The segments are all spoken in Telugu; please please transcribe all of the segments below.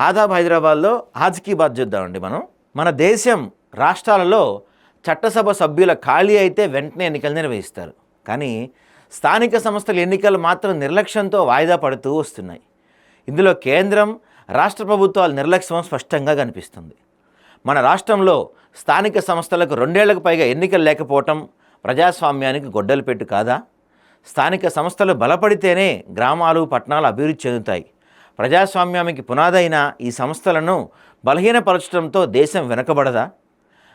ఆదాబ్ హైదరాబాద్లో ఆజ్ కీ బాత్ చూద్దామండి మనం. మన దేశం రాష్ట్రాలలో చట్టసభ సభ్యుల ఖాళీ అయితే వెంటనే ఎన్నికలు నిర్వహిస్తారు. కానీ స్థానిక సంస్థల ఎన్నికలు మాత్రం నిర్లక్ష్యంతో వాయిదా పడుతూ వస్తున్నాయి. ఇందులో కేంద్రం, రాష్ట్ర ప్రభుత్వాల నిర్లక్ష్యం స్పష్టంగా కనిపిస్తుంది. మన రాష్ట్రంలో స్థానిక సంస్థలకు 2 ఏళ్లకు పైగా ఎన్నికలు లేకపోవటం ప్రజాస్వామ్యానికి గొడ్డలు పెట్టు కాదా? స్థానిక సంస్థలు బలపడితేనే గ్రామాలు, పట్టణాలు అభివృద్ధి చెందుతాయి. ప్రజాస్వామ్యానికి పునాదైన ఈ సంస్థలను బలహీనపరచడంతో దేశం వెనుకబడదా?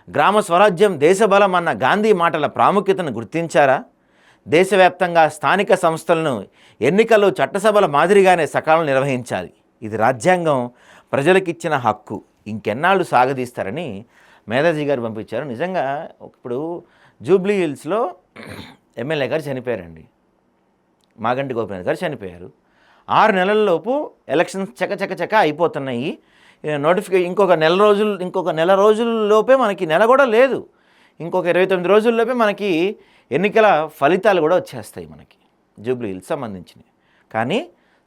గ్రామ స్వరాజ్యం దేశబలం అన్న గాంధీ మాటల ప్రాముఖ్యతను గుర్తించారా? దేశవ్యాప్తంగా స్థానిక సంస్థలను ఎన్నికలు చట్టసభల మాదిరిగానే సకాలం నిర్వహించాలి. ఇది రాజ్యాంగం ప్రజలకిచ్చిన హక్కు. ఇంకెన్నాళ్ళు సాగదీస్తారని మేధాజీ గారు పంపించారు. నిజంగా ఇప్పుడు జూబ్లీ హిల్స్లో ఎమ్మెల్యే గారు చనిపోయారండి. మాగంటి గోపినాథ్ గారు చనిపోయారు. 6 నెలల్లోపు ఎలక్షన్స్ చక అయిపోతున్నాయి. ఇంకొక నెల రోజుల్లోపే మనకి, నెల కూడా లేదు, ఇంకొక 29 రోజుల్లోపే మనకి ఎన్నికల ఫలితాలు కూడా వచ్చేస్తాయి మనకి జూబ్లీ హిల్స్ సంబంధించినవి. కానీ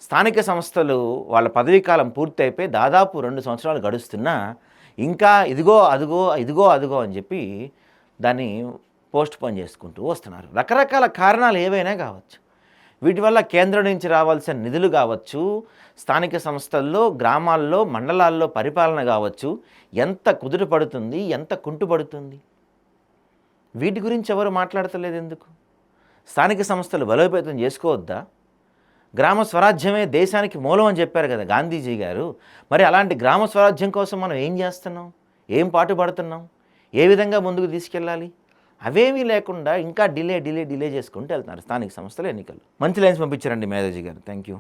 స్థానిక సంస్థలు వాళ్ళ పదవీకాలం పూర్తి అయిపోయి దాదాపు 2 సంవత్సరాలు గడుస్తున్నా ఇంకా ఇదిగో అదిగో అని చెప్పి దాన్ని పోస్ట్ పోన్ చేసుకుంటూ వస్తున్నారు. రకరకాల కారణాలు ఏవైనా కావచ్చు. వీటి వల్ల కేంద్రం నుంచి రావాల్సిన నిధులు కావచ్చు, స్థానిక సంస్థల్లో, గ్రామాల్లో, మండలాల్లో పరిపాలన కావచ్చు, ఎంత కుదుట పడుతుంది, ఎంత కుంటుపడుతుంది, వీటి గురించి ఎవరు మాట్లాడతలేదు ఎందుకు? స్థానిక సంస్థలు బలోపేతం చేసుకోవద్దా? గ్రామ స్వరాజ్యమే దేశానికి మూలం అని చెప్పారు కదా గాంధీజీ గారు. మరి అలాంటి గ్రామ స్వరాజ్యం కోసం మనం ఏం చేస్తున్నాం, ఏం పాటుపడుతున్నాం, ఏ విధంగా ముందుకు తీసుకెళ్ళాలి? అవేమీ లేకుండా ఇంకా డిలే చేసుకుంటూ వెళ్తున్నారు స్థానిక సంస్థల ఎన్నికలు. మంచి లైన్స్ పంపించారండి మేధాజీ గారు. Thank you.